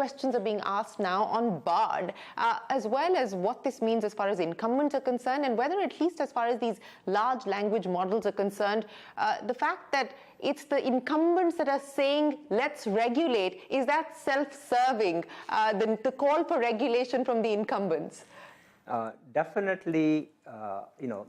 questions are being asked now on Bard, as well as what this means as far as incumbents are concerned, and whether, at least as far as these large language models are concerned, the fact that it's the incumbents that are saying, let's regulate, is that self-serving, the call for regulation from the incumbents? Definitely,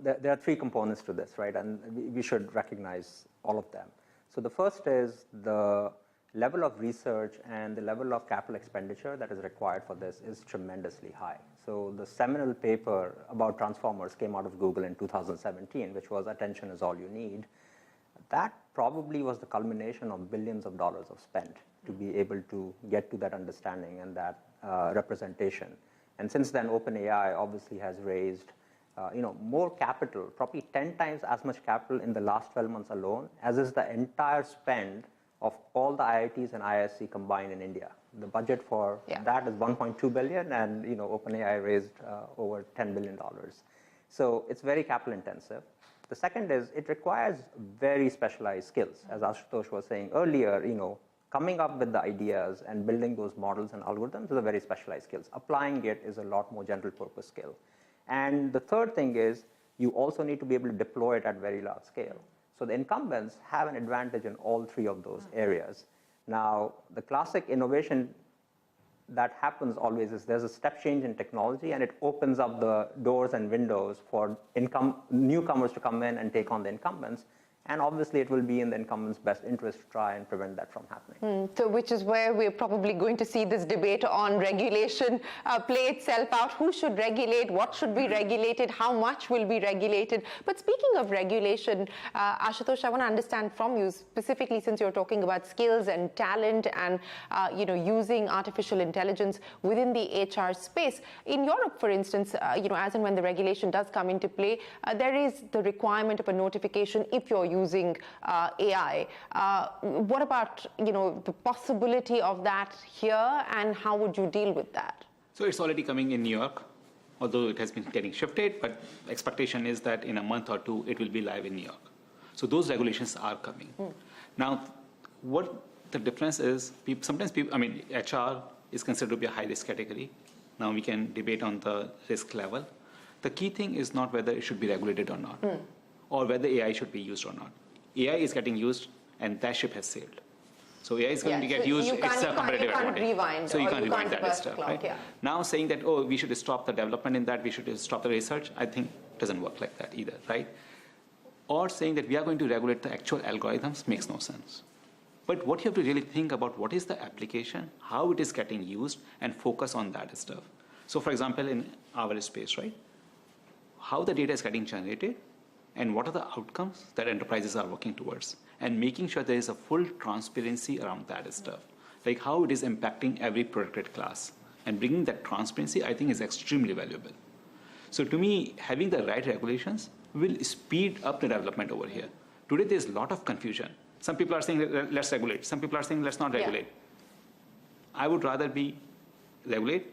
there are three components to this, right? And we should recognize all of them. So the first is the level of research and the level of capital expenditure that is required for this is tremendously high. So the seminal paper about transformers came out of Google in 2017, which was Attention is All You Need. That probably was the culmination of billions of dollars of spend to be able to get to that understanding and that representation. And since then, OpenAI obviously has raised more capital, probably 10 times as much capital in the last 12 months alone, as is the entire spend of all the IITs and ISC combined in India. The budget for that is $1.2 billion, and OpenAI raised over $10 billion. So it's very capital intensive. The second is it requires very specialized skills. As Ashutosh was saying earlier, coming up with the ideas and building those models and algorithms is a very specialized skills. Applying it is a lot more general purpose skill. And the third thing is you also need to be able to deploy it at very large scale. So the incumbents have an advantage in all three of those areas. Now, the classic innovation that happens always is there's a step change in technology, and it opens up the doors and windows for newcomers to come in and take on the incumbents. And obviously, it will be in the incumbent's best interest to try and prevent that from happening. So which is where we're probably going to see this debate on regulation play itself out. Who should regulate? What should be regulated? How much will be regulated? But speaking of regulation, Ashutosh, I want to understand from you, specifically since you're talking about skills and talent and using artificial intelligence within the HR space. In Europe, for instance, as and when the regulation does come into play, there is the requirement of a notification if you're using AI. What about the possibility of that here, and how would you deal with that? So it's already coming in New York, although it has been getting shifted, but expectation is that in a month or two it will be live in New York. So those regulations are coming. Now, what the difference is, sometimes people, HR is considered to be a high risk category. Now we can debate on the risk level. The key thing is not whether it should be regulated or not. Or whether AI should be used or not. AI is getting used, and that ship has sailed. So AI is going to get used. It's a competitive advantage. Rewind, so you can't rewind that stuff, right? Now saying that, we should stop the development in that, we should stop the research, I think doesn't work like that either, right? Or saying that we are going to regulate the actual algorithms makes no sense. But what you have to really think about, what is the application, how it is getting used, and focus on that stuff. So for example, in our space, right? How the data is getting generated, and what are the outcomes that enterprises are working towards, and making sure there is a full transparency around that stuff, like how it is impacting every protected class. And bringing that transparency, I think, is extremely valuable. So to me, having the right regulations will speed up the development over here. Today, there's a lot of confusion. Some people are saying, let's regulate. Some people are saying, let's not regulate. I would rather regulate,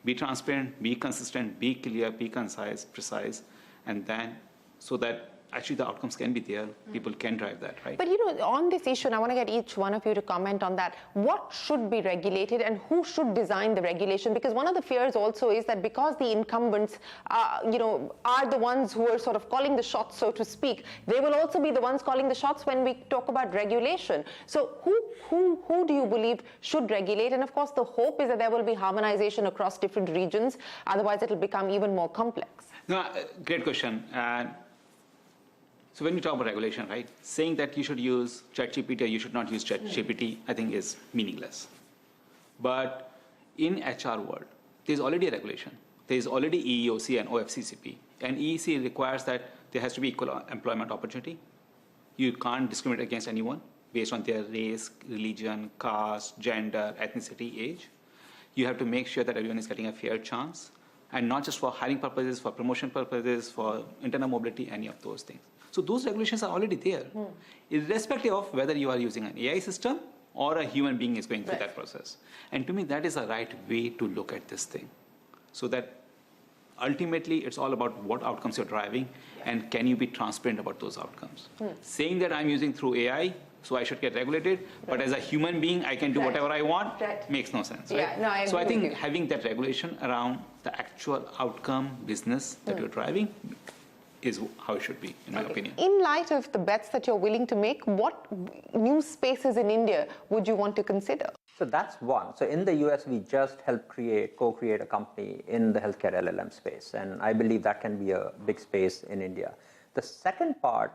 be transparent, be consistent, be clear, be concise, precise, and then so that actually the outcomes can be there, people can drive that, right? But on this issue, and I want to get each one of you to comment on that, what should be regulated and who should design the regulation? Because one of the fears also is that because the incumbents are the ones who are sort of calling the shots, so to speak, they will also be the ones calling the shots when we talk about regulation. So who do you believe should regulate? And of course, the hope is that there will be harmonization across different regions. Otherwise, it will become even more complex. No, great question. So when we talk about regulation, right, saying that you should use ChatGPT or you should not use ChatGPT, I think is meaningless. But in HR world, there's already a regulation. There's already EEOC and OFCCP. And EEC requires that there has to be equal employment opportunity. You can't discriminate against anyone based on their race, religion, caste, gender, ethnicity, age. You have to make sure that everyone is getting a fair chance. And not just for hiring purposes, for promotion purposes, for internal mobility, any of those things. So those regulations are already there, irrespective of whether you are using an AI system or a human being is going through that process. And to me, that is a right way to look at this thing. So that ultimately, it's all about what outcomes you're driving and can you be transparent about those outcomes. Saying that I'm using through AI, so I should get regulated. But as a human being, I can do whatever I want. Makes no sense, right? Yeah, no, I agree. So I think having that regulation around the actual outcome business that you're driving is how it should be, in my opinion. In light of the bets that you're willing to make, what new spaces in India would you want to consider? So that's one. So in the US, we just helped co-create a company in the healthcare LLM space. And I believe that can be a big space in India. The second part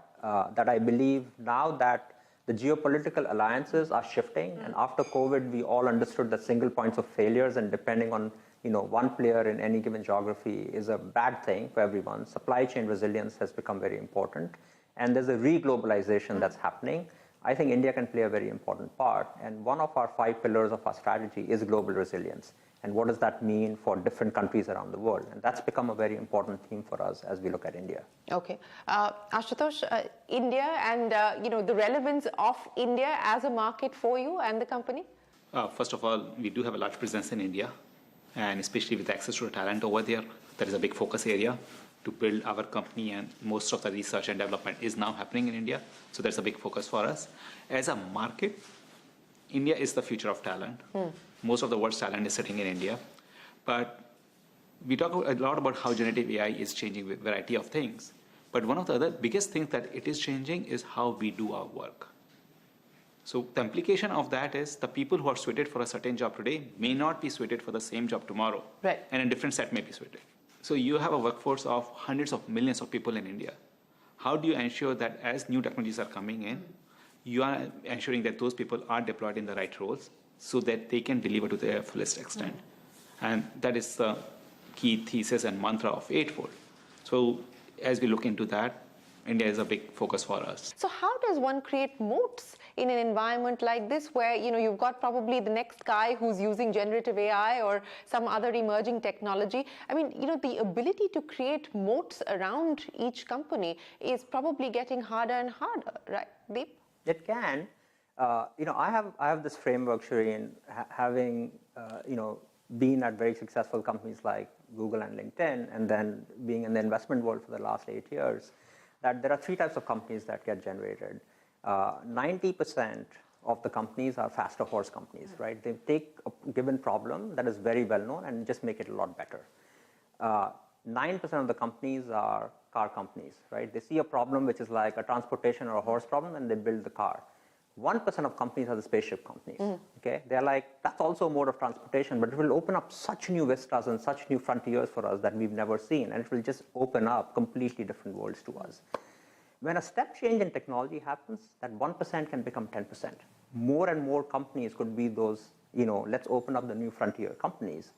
that I believe now that the geopolitical alliances are shifting, and after COVID, we all understood the single points of failures, and depending on one player in any given geography is a bad thing for everyone. Supply chain resilience has become very important, and there's a re-globalization that's happening. I think India can play a very important part, and one of our 5 pillars of our strategy is global resilience. And what does that mean for different countries around the world? And that's become a very important theme for us as we look at India. Okay. Ashutosh, India and the relevance of India as a market for you and the company? First of all, we do have a large presence in India, and especially with access to talent over there, that is a big focus area to build our company, and most of the research and development is now happening in India. So that's a big focus for us. As a market, India is the future of talent. Most of the world's talent is sitting in India. But we talk a lot about how generative AI is changing a variety of things. But one of the other biggest things that it is changing is how we do our work. So the implication of that is the people who are suited for a certain job today may not be suited for the same job tomorrow. Right. And a different set may be suited. So you have a workforce of hundreds of millions of people in India. How do you ensure that as new technologies are coming in, you are ensuring that those people are deployed in the right roles so that they can deliver to their fullest extent? And that is the key thesis and mantra of Eightfold. So as we look into that, India is a big focus for us. So how does one create moats in an environment like this where you've got probably the next guy who's using generative AI or some other emerging technology? I mean, the ability to create moats around each company is probably getting harder and harder, right, Deep? It can. I have this framework, Shereen, having been at very successful companies like Google and LinkedIn, and then being in the investment world for the last 8 years, that there are 3 types of companies that get generated. 90% of the companies are faster horse companies, right? They take a given problem that is very well known and just make it a lot better. 9% of the companies are car companies, right? They see a problem which is like a transportation or a horse problem, and they build the car. 1% of companies are the spaceship companies, okay? They're like, that's also a mode of transportation, but it will open up such new vistas and such new frontiers for us that we've never seen, and it will just open up completely different worlds to us. When a step change in technology happens, that 1% can become 10%. More and more companies could be those, let's open up the new frontier companies.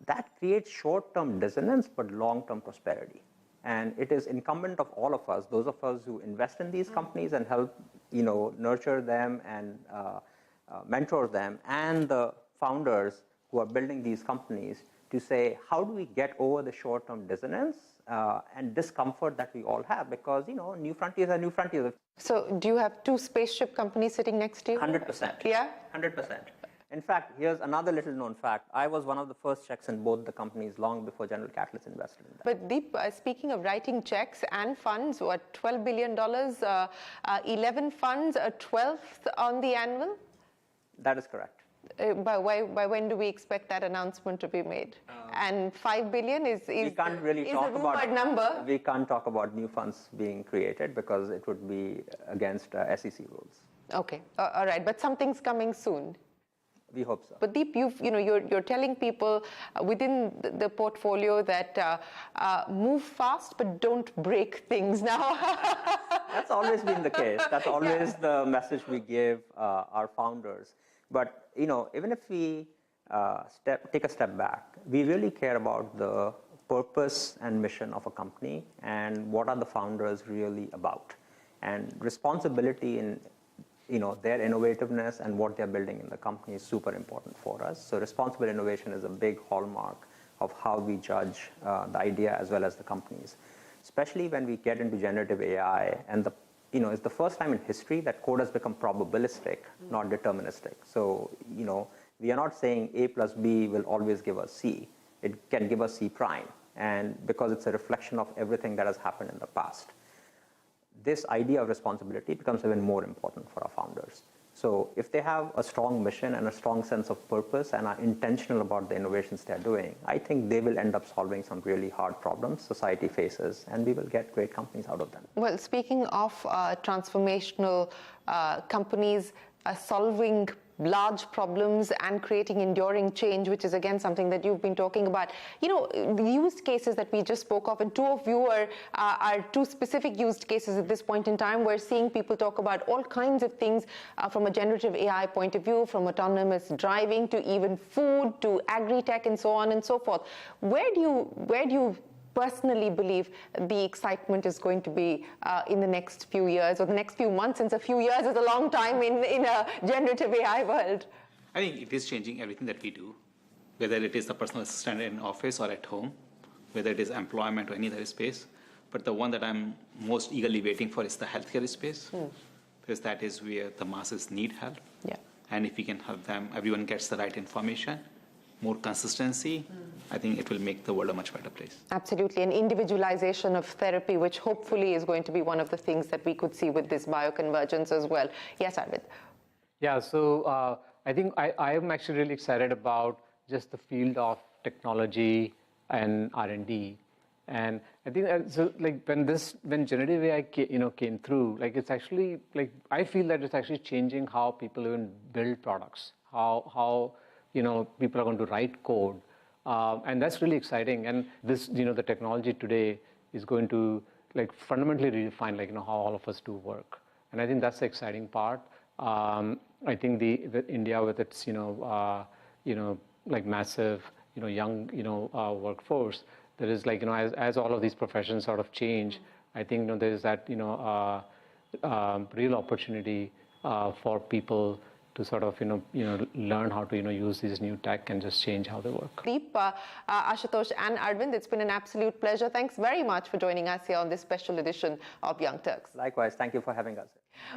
That creates short-term dissonance, but long-term prosperity. And it is incumbent of all of us, those of us who invest in these companies and help, nurture them and mentor them, and the founders who are building these companies, to say, how do we get over the short-term dissonance and discomfort that we all have? Because, new frontiers are new frontiers. So do you have 2 spaceship companies sitting next to you? 100%. Yeah? 100%. In fact, here's another little known fact. I was one of the first checks in both the companies long before General Catalyst invested in that. But Deep, speaking of writing checks and funds, what, $12 billion, 11 funds, a 12th on the anvil? That is correct. By when do we expect that announcement to be made? And $5 billion is we can't really is talk a rumored about, number. We can't talk about new funds being created because it would be against SEC rules. Okay, all right, but something's coming soon. We hope so. But Deep, you're telling people within the portfolio that move fast, but don't break things now. That's always been the case. That's always the message we give our founders. But even if we take a step back, we really care about the purpose and mission of a company and what are the founders really about. And responsibility in their innovativeness and what they're building in the company is super important for us. So responsible innovation is a big hallmark of how we judge the idea as well as the companies, especially when we get into generative AI. And it's the first time in history that code has become probabilistic, not deterministic. So, we are not saying A plus B will always give us C. It can give us C prime, and because it's a reflection of everything that has happened in the past. this idea of responsibility becomes even more important for our founders. So if they have a strong mission and a strong sense of purpose and are intentional about the innovations they're doing, I think they will end up solving some really hard problems society faces, and we will get great companies out of them. Well, speaking of transformational companies solving large problems and creating enduring change, which is again something that you've been talking about. You know, the use cases that we just spoke of, and two of you are two specific use cases at this point in time. We're seeing people talk about all kinds of things from a generative AI point of view, from autonomous driving to even food to agri-tech and so on and so forth. Where do you personally believe the excitement is going to be in the next few years or the next few months, since a few years is a long time in a generative AI world? I think it is changing everything that we do, whether it is the personal assistant in office or at home, whether it is employment or any other space. But the one that I'm most eagerly waiting for is the healthcare space, because that is where the masses need help. Yeah. And if we can help them, everyone gets the right information, more consistency, I think it will make the world a much better place. Absolutely, and individualization of therapy, which hopefully is going to be one of the things that we could see with this bioconvergence as well. Yes, Arvind. Yeah, so I think I am actually really excited about just the field of technology and R&D. And I think so, like when generative AI came through, like it's actually like I feel that it's actually changing how people even build products, how people are going to write code, and that's really exciting. And this the technology today is going to like fundamentally redefine how all of us do work. And I think that's the exciting part. I think the India with its like massive young workforce, there is like as all of these professions sort of change, I think there is that real opportunity for people to sort of learn how to use these new tech and just change how they work. Deep, Ashutosh and Arvind, it's been an absolute pleasure. Thanks very much for joining us here on this special edition of Young Turks. Likewise, thank you for having us.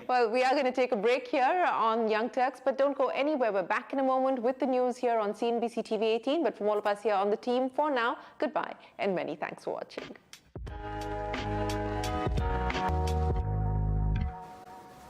Well, we are going to take a break here on Young Turks, but don't go anywhere. We're back in a moment with the news here on CNBC-TV18. But from all of us here on the team, for now, goodbye and many thanks for watching.